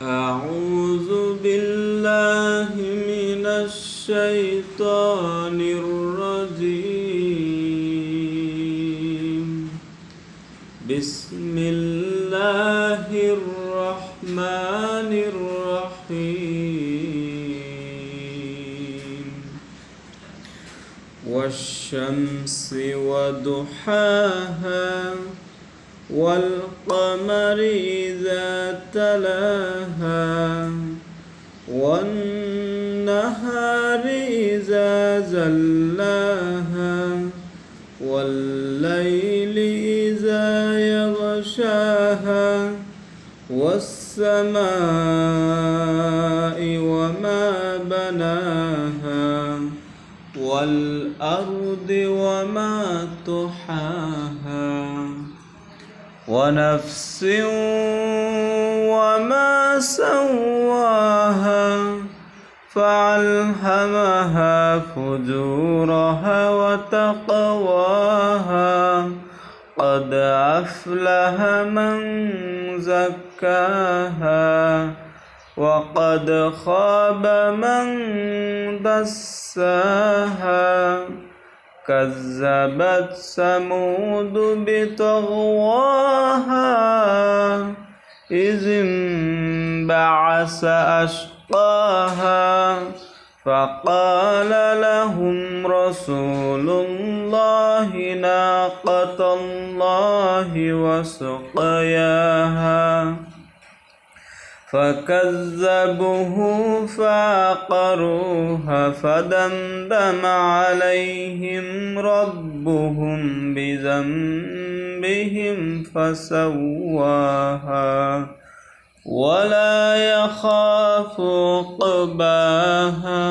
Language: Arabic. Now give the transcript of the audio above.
أعوذ بالله من الشيطان الرجيم. بسم الله الرحمن الرحيم. والشمس وضحاها والقمر إذا تلاها والنهار إذا جلاها والليل إذا يغشاها والسماء وما بناها والأرض وما طحاها ونفس وما سواها فألهمها فجورها وتقواها قد أفلح من زكاها وقد خاب من دساها كذبت ثمود بطغواها إذ انبعث أشقاها فقال لهم رسول الله ناقة الله وسقياها فكذبوه فعقروها فدمدم عليهم ربهم بذنبهم فسواها ولا يخاف عقباها.